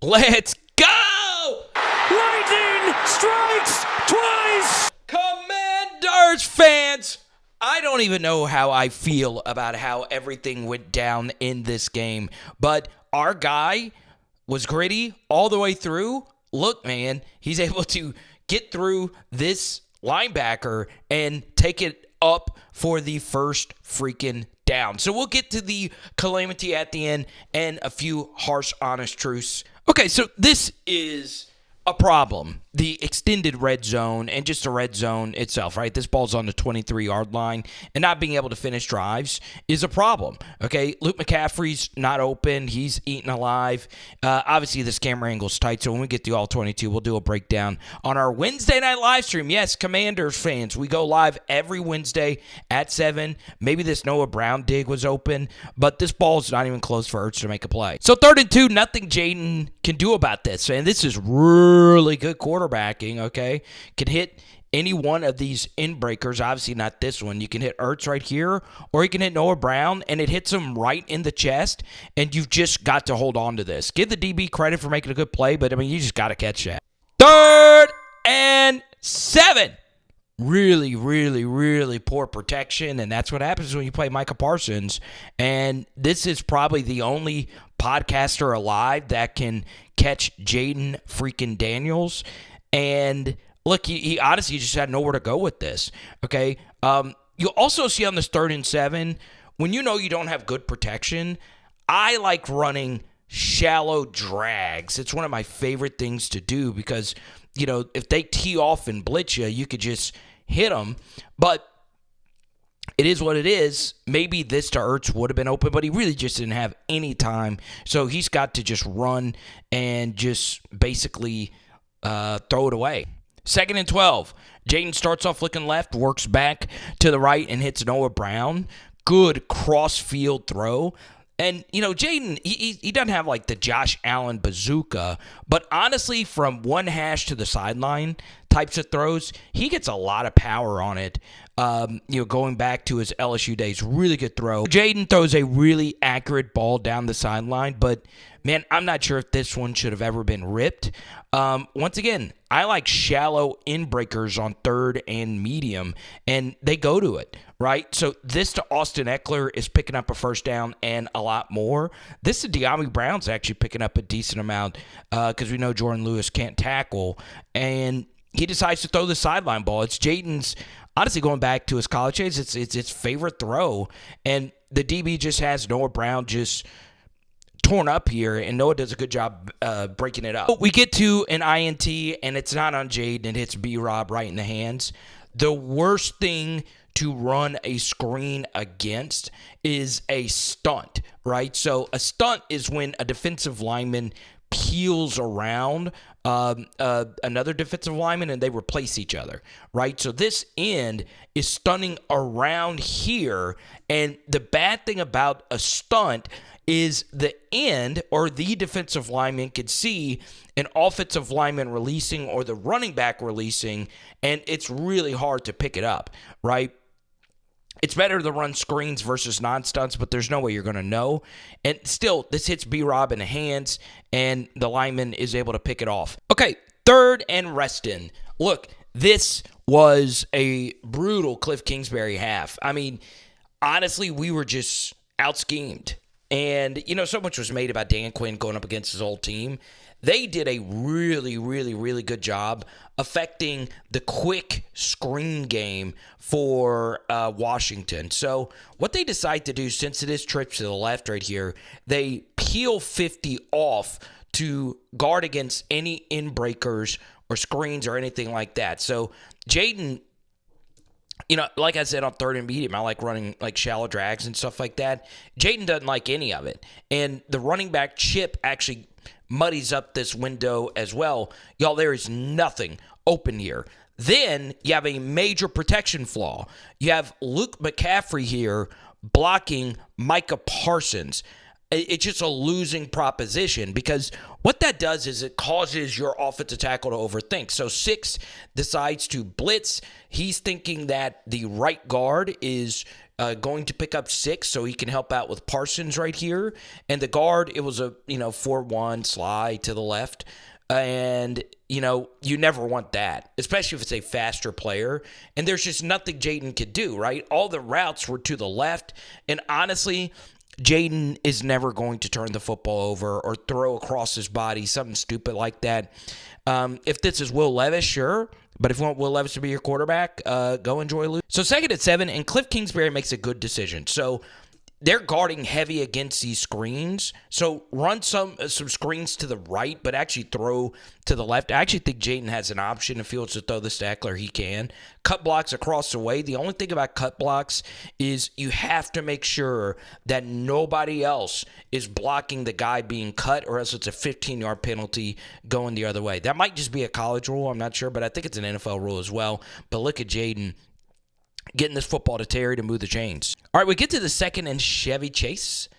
Let's go! Lightning strikes twice! Commanders fans, I don't even know how I feel about how everything went down in this game, but our guy was gritty all the way through. Look, man, he's able to get through this linebacker and take it up for the first freaking down. So we'll get to the calamity at the end and a few harsh, honest truths. Okay, so this is a problem. The extended red zone and just the red zone itself, right? This ball's on the 23-yard line, and not being able to finish drives is a problem, okay? Luke McCaffrey's not open. He's eaten alive. Obviously, this camera angle's tight, so when we get to all 22, we'll do a breakdown on our Wednesday night live stream. Yes, Commanders fans, we go live every Wednesday at 7. Maybe this Noah Brown dig was open, but this ball's not even close for Ertz to make a play. So 3rd and 2, nothing Jayden can do about this, and this is really good quarterbacking, okay? Can hit any one of these in-breakers, obviously not this one. You can hit Ertz right here, or you can hit Noah Brown, and it hits him right in the chest, and you've just got to hold on to this. Give the DB credit for making a good play, but, I mean, you just got to catch that. 3rd and 7. Really, really, really poor protection, and that's what happens when you play Micah Parsons. And this is probably the only podcaster alive that can catch Jayden freaking Daniels. And look, he honestly just had nowhere to go with this. Okay, you'll also see on this 3rd and 7, when you know you don't have good protection, I like running shallow drags. It's one of my favorite things to do because, you know, if they tee off and blitz you, you could just hit them. But it is what it is. Maybe this to Ertz would have been open, but he really just didn't have any time. So he's got to just run and just basically throw it away. 2nd and 12. Jayden starts off looking left, works back to the right, and hits Noah Brown. Good cross-field throw. And, you know, Jayden, he doesn't have like the Josh Allen bazooka, but honestly, from one hash to the sideline types of throws, he gets a lot of power on it. You know, going back to his LSU days, really good throw. Jayden throws a really accurate ball down the sideline, but man, I'm not sure if this one should have ever been ripped. Once again, I like shallow in-breakers on 3rd and medium, and they go to it, right? So this to Austin Ekeler is picking up a first down and a lot more. This to De'Ami Brown's actually picking up a decent amount because we know Jordan Lewis can't tackle, and he decides to throw the sideline ball. It's Jayden's, honestly, going back to his college days, it's his favorite throw, and the DB just has Noah Brown just torn up here, and Noah does a good job breaking it up. We get to an INT, and it's not on Jayden. It hits B-Rob right in the hands. The worst thing to run a screen against is a stunt, right? So a stunt is when a defensive lineman peels around another defensive lineman and they replace each other, right? So this end is stunning around here, and the bad thing about a stunt is the end or the defensive lineman could see an offensive lineman releasing or the running back releasing, and it's really hard to pick it up, right? It's better to run screens versus non-stunts, but there's no way you're going to know. And still, this hits B-Rob in the hands, and the lineman is able to pick it off. Okay, 3rd and Reston. Look, this was a brutal Cliff Kingsbury half. I mean, honestly, we were just out-schemed. And, you know, so much was made about Dan Quinn going up against his old team. They did a really, really, really good job affecting the quick screen game for Washington. So what they decide to do, since it is trips to the left right here, they peel 50 off to guard against any in-breakers or screens or anything like that. So Jayden, you know, like I said, on 3rd and medium, I like running like shallow drags and stuff like that. Jayden doesn't like any of it. And the running back chip actually muddies up this window as well. Y'all, there is nothing open here. Then you have a major protection flaw. You have Luke McCaffrey here blocking Micah Parsons. It's just a losing proposition because what that does is it causes your offensive tackle to overthink. So 6 decides to blitz. He's thinking that the right guard is going to pick up 6 so he can help out with Parsons right here. And the guard, it was a 4-1 slide to the left. And, you never want that, especially if it's a faster player. And there's just nothing Jayden could do, right? All the routes were to the left. And honestly, Jayden is never going to turn the football over or throw across his body, something stupid like that. If this is Will Levis, sure. But if you want Will Levis to be your quarterback, go enjoy losing. So 2nd and 7, and Cliff Kingsbury makes a good decision. So they're guarding heavy against these screens. So run some screens to the right, but actually throw to the left. I actually think Jayden has an option. If he wants to throw this to Ekeler, he can. Cut blocks across the way. The only thing about cut blocks is you have to make sure that nobody else is blocking the guy being cut, or else it's a 15-yard penalty going the other way. That might just be a college rule. I'm not sure, but I think it's an NFL rule as well. But look at Jayden getting this football to Terry to move the chains. All right, we get to the 2nd and Chevy Chase.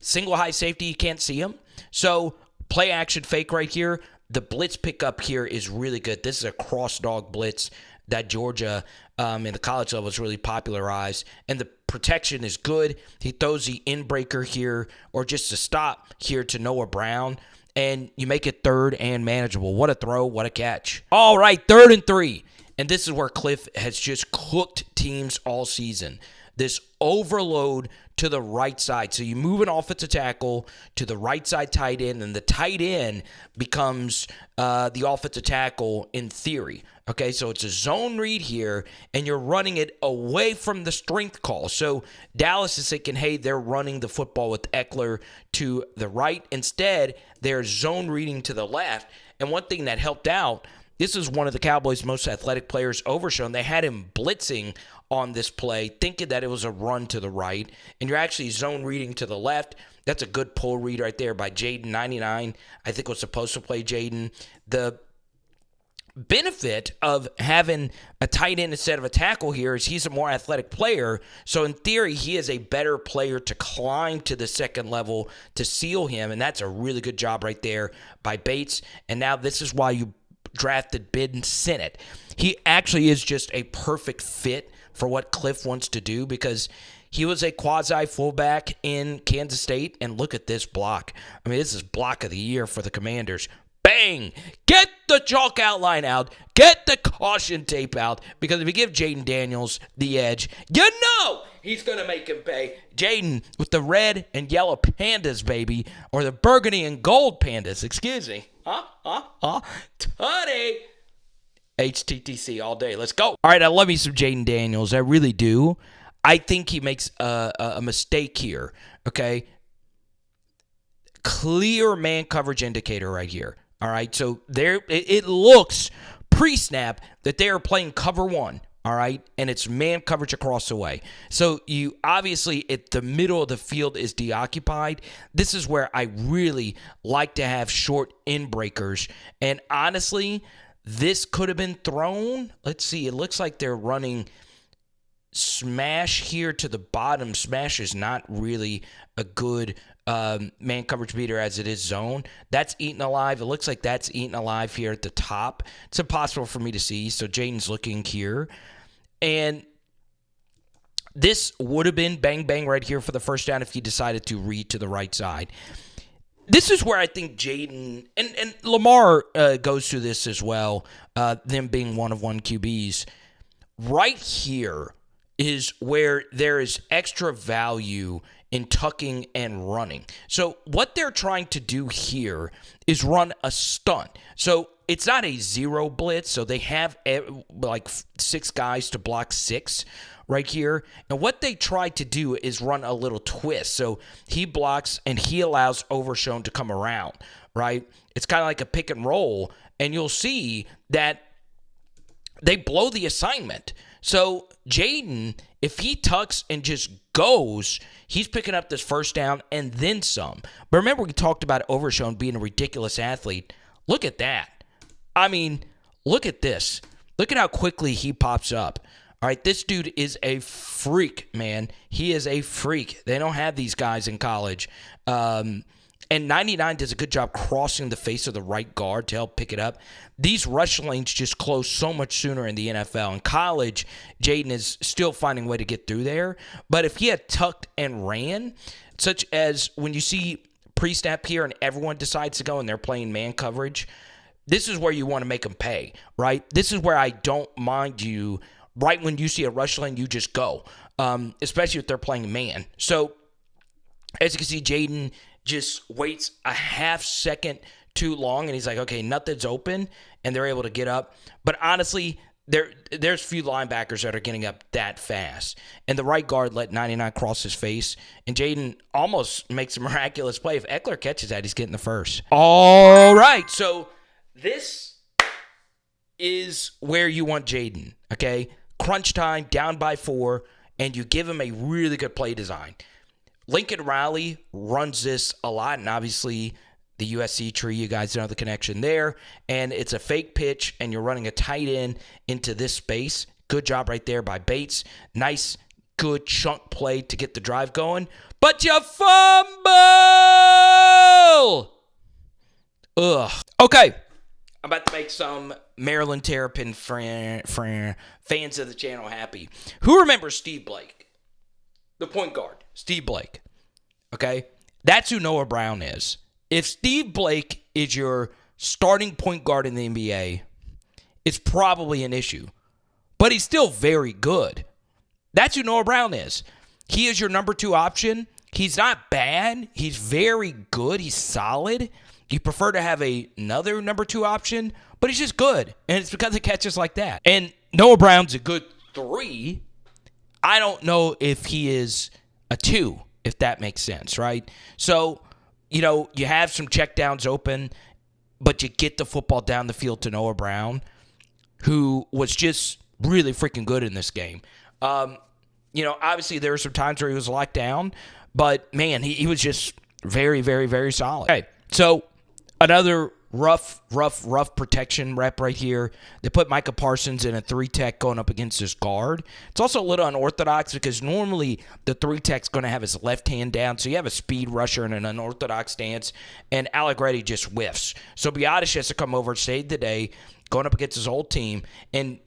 Single high safety, you can't see him. So play action fake right here. The blitz pickup here is really good. This is a cross dog blitz that Georgia in the college level has really popularized. And the protection is good. He throws the in-breaker here, or just a stop here to Noah Brown. And you make it 3rd and manageable. What a throw, what a catch. All right, 3rd and 3. And this is where Cliff has just cooked teams all season. This overload to the right side. So you move an offensive tackle to the right side tight end, and the tight end becomes the offensive tackle in theory. Okay, so it's a zone read here, and you're running it away from the strength call. So Dallas is thinking, hey, they're running the football with Ekeler to the right. Instead, they're zone reading to the left. And one thing that helped out, this is one of the Cowboys' most athletic players, Overshown. They had him blitzing on this play, thinking that it was a run to the right, and you're actually zone reading to the left. That's a good pull read right there by Jayden. 99, I think, was supposed to play Jayden. The benefit of having a tight end instead of a tackle here is he's a more athletic player. So in theory, he is a better player to climb to the second level to seal him, and that's a really good job right there by Bates. And now this is why you drafted Ben Sinnott. He actually is just a perfect fit for what Cliff wants to do, because he was a quasi fullback in Kansas State, and look at this block. I mean, this is block of the year for the Commanders. Bang! Get the chalk outline out. Get the caution tape out, because if you give Jayden Daniels the edge, you know he's going to make him pay. Jayden with the red and yellow pandas, baby, or the burgundy and gold pandas, excuse me. Tutty. HTTC all day. Let's go. All right, I love me some Jayden Daniels. I really do. I think he makes a mistake here, okay? Clear man coverage indicator right here. All right, so there it looks pre-snap that they are playing cover 1, all right? And it's man coverage across the way. So you obviously, at the middle of the field is deoccupied. This is where I really like to have short in-breakers. And honestly, this could have been thrown. Let's see. It looks like they're running smash here to the bottom. Smash is not really a good man coverage beater as it is zone. That's eaten alive. It looks like that's eaten alive here at the top. It's impossible for me to see. So Jayden's looking here. And this would have been bang, bang right here for the first down if he decided to read to the right side. This is where I think Jayden, and Lamar goes through this as well, them being one of one QBs. Right here is where there is extra value in tucking and running. So what they're trying to do here is run a stunt. So it's not a zero blitz, so they have like 6 guys to block 6 right here. And what they try to do is run a little twist. So he blocks and he allows Overshown to come around, right? It's kind of like a pick and roll, and you'll see that they blow the assignment. So Jayden, if he tucks and just goes, he's picking up this first down and then some. But remember, we talked about Overshown being a ridiculous athlete. Look at that. I mean, look at this. Look at how quickly he pops up. All right, this dude is a freak, man. He is a freak. They don't have these guys in college. And And 99 does a good job crossing the face of the right guard to help pick it up. These rush lanes just close so much sooner in the NFL. In college, Jayden is still finding a way to get through there. But if he had tucked and ran, such as when you see pre-snap here and everyone decides to go and they're playing man coverage, this is where you want to make them pay, right? This is where I don't mind you, right when you see a rush lane, you just go, especially if they're playing man. So as you can see, Jayden just waits a half second too long, and he's like, okay, nothing's open, and they're able to get up. But honestly, there's few linebackers that are getting up that fast. And the right guard let 99 cross his face, and Jayden almost makes a miraculous play. If Ekeler catches that, he's getting the first. All right, so this is where you want Jayden, okay? Crunch time, down by 4, and you give him a really good play design. Lincoln Riley runs this a lot, and obviously the USC tree, you guys know the connection there. And it's a fake pitch, and you're running a tight end into this space. Good job right there by Bates. Nice, good chunk play to get the drive going. But you fumble! Ugh. Okay. I'm about to make some Maryland Terrapin fans of the channel happy. Who remembers Steve Blake? The point guard, Steve Blake. Okay? That's who Noah Brown is. If Steve Blake is your starting point guard in the NBA, it's probably an issue. But he's still very good. That's who Noah Brown is. He is your number 2 option. He's not bad. He's very good. He's solid. You prefer to have another number 2 option, but he's just good. And it's because of catches like that. And Noah Brown's a good 3. I don't know if he is a 2, if that makes sense, right? So, you have some checkdowns open, but you get the football down the field to Noah Brown, who was just really freaking good in this game. Obviously there were some times where he was locked down, but, man, he was just very, very, very solid. Okay, so another rough protection rep right here. They put Micah Parsons in a 3-tech going up against his guard. It's also a little unorthodox because normally the 3-tech's going to have his left hand down, so you have a speed rusher in an unorthodox stance, and Allegretti just whiffs. So Biotish has to come over, save the day, going up against his old team, and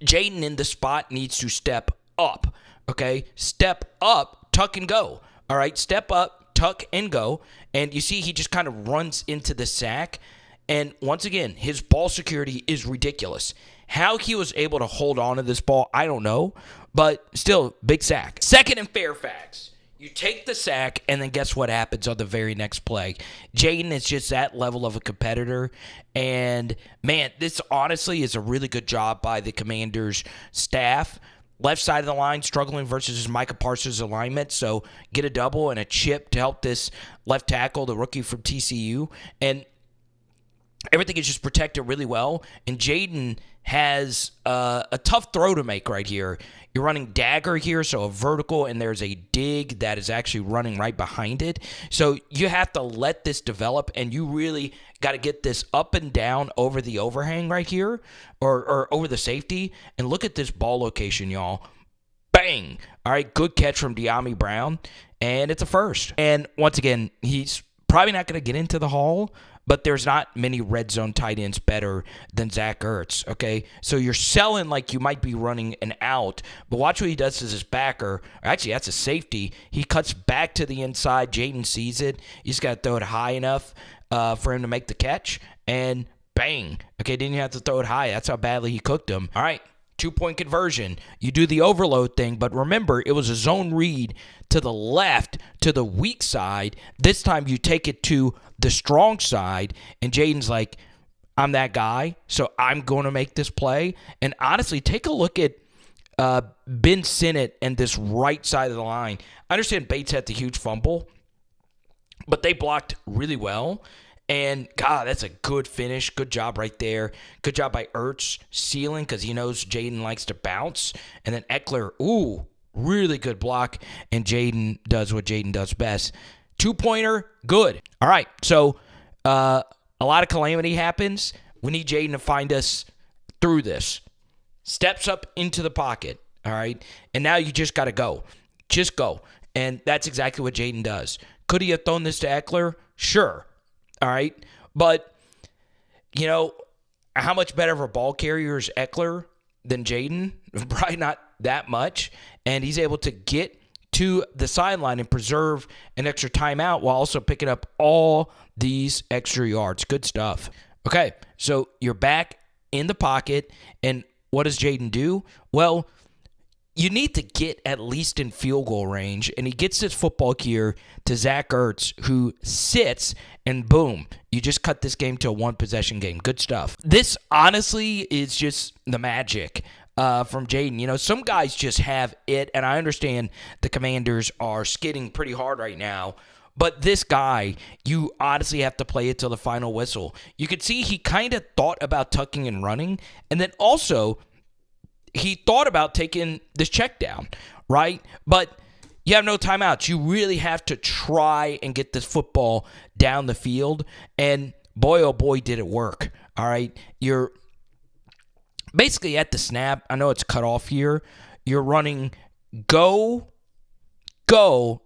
Jayden in the spot needs to step up, okay? Step up, tuck and go, all right? Step up, tuck and go, and you see he just kind of runs into the sack, and once again, his ball security is ridiculous. How he was able to hold on to this ball, I don't know, but still, big sack. Second and Fairfax. You take the sack, and then guess what happens on the very next play? Jayden is just that level of a competitor, and, man, this honestly is a really good job by the Commanders staff. Left side of the line struggling versus Micah Parsons' alignment, so get a double and a chip to help this left tackle, the rookie from TCU, and everything is just protected really well, and Jayden has a tough throw to make right here. You're running dagger here, so a vertical, and there's a dig that is actually running right behind it. So you have to let this develop, and you really got to get this up and down over the overhang right here, or over the safety. And look at this ball location, y'all. Bang! All right, good catch from De'Ami Brown, and it's a first. And once again, he's probably not going to get into the Hall, but there's not many red zone tight ends better than Zach Ertz, okay? So you're selling like you might be running an out, but watch what he does as his backer. Actually, that's a safety. He cuts back to the inside. Jayden sees it. He's got to throw it high enough for him to make the catch, and bang. Okay, didn't have to throw it high. That's how badly he cooked him. All right, 2-point conversion. You do the overload thing, but remember, it was a zone read to the left, to the weak side. This time you take it to the strong side, and Jayden's like, I'm that guy, so I'm going to make this play. And honestly, take a look at Ben Sinnott and this right side of the line. I understand Bates had the huge fumble, but they blocked really well. And, God, that's a good finish. Good job right there. Good job by Ertz sealing because he knows Jayden likes to bounce. And then Ekeler, ooh, really good block. And Jayden does what Jayden does best. 2-pointer, good. All right, so a lot of calamity happens. We need Jayden to find us through this. Steps up into the pocket, all right? And now you just got to go. Just go. And that's exactly what Jayden does. Could he have thrown this to Ekeler? Sure. All right. But, how much better of a ball carrier is Ekeler than Jayden? Probably not that much. And he's able to get to the sideline and preserve an extra timeout while also picking up all these extra yards. Good stuff. Okay, so you're back in the pocket, and what does Jayden do? Well, you need to get at least in field goal range, and he gets this football here to Zach Ertz, who sits, and boom, you just cut this game to a one-possession game. Good stuff. This, honestly, is just the magic from Jayden. Some guys just have it, and I understand the Commanders are skidding pretty hard right now, but this guy, you honestly have to play it till the final whistle. You could see he kind of thought about tucking and running, and then also he thought about taking this check down, right? But you have no timeouts. You really have to try and get this football down the field, and boy, oh boy, did it work, all right? You're basically at the snap. I know it's cut off here. You're running go,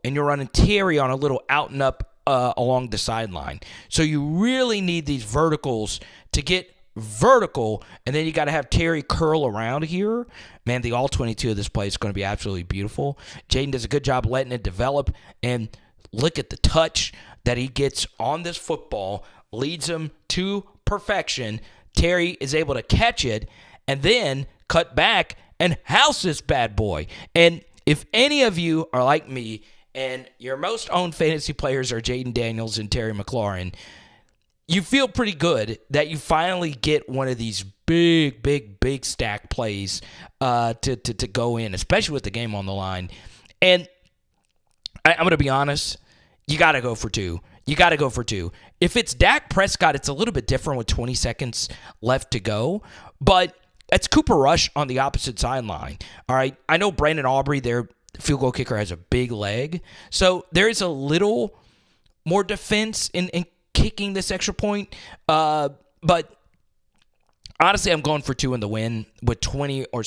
and you're running Terry on a little out and up along the sideline. So you really need these verticals to get vertical, and then you got to have Terry curl around here. Man, the all-22 of this play is going to be absolutely beautiful. Jayden does a good job letting it develop, and look at the touch that he gets on this football, leads him to perfection. Terry is able to catch it and then cut back and house this bad boy. And if any of you are like me and your most owned fantasy players are Jayden Daniels and Terry McLaurin, you feel pretty good that you finally get one of these big stack plays to go in, especially with the game on the line. And I'm going to be honest, you got to go for two. If it's Dak Prescott, it's a little bit different with 20 seconds left to go, but it's Cooper Rush on the opposite sideline. All right, I know Brandon Aubrey, their field goal kicker, has a big leg, so there is a little more defense in kicking this extra point. But honestly, I'm going for two in the win with 20 or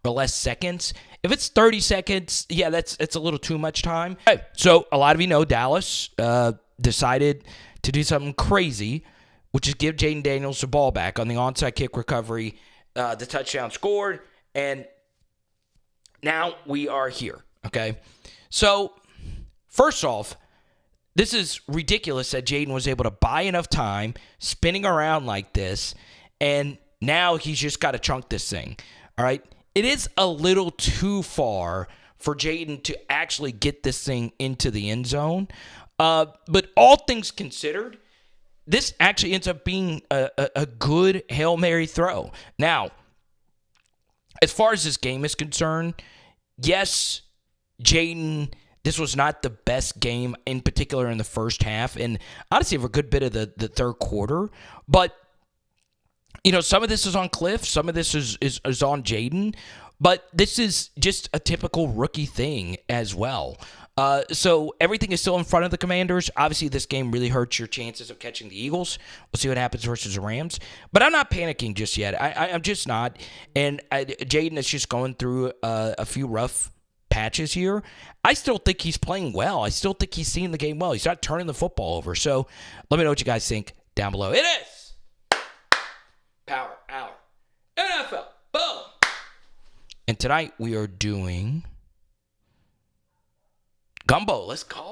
less seconds. If it's 30 seconds, yeah, it's a little too much time. Okay, so a lot of you know Dallas decided to do something crazy, which is give Jayden Daniels the ball back on the onside kick recovery, the touchdown scored, and now we are here, okay? So, first off, this is ridiculous that Jayden was able to buy enough time spinning around like this, and now he's just got to chunk this thing, all right? It is a little too far for Jayden to actually get this thing into the end zone, but all things considered, this actually ends up being a good Hail Mary throw. Now, as far as this game is concerned, yes, Jayden, this was not the best game, in particular in the first half, and honestly for a good bit of the third quarter. But, some of this is on Cliff, some of this is on Jayden, but this is just a typical rookie thing as well. So everything is still in front of the Commanders. Obviously, this game really hurts your chances of catching the Eagles. We'll see what happens versus the Rams. But I'm not panicking just yet. I'm just not. And Jayden is just going through a few rough patches here. I still think he's playing well. I still think he's seeing the game well. He's not turning the football over. So let me know what you guys think down below. It is Power Hour NFL. Boom. And tonight we are doing Gumbo. Let's go.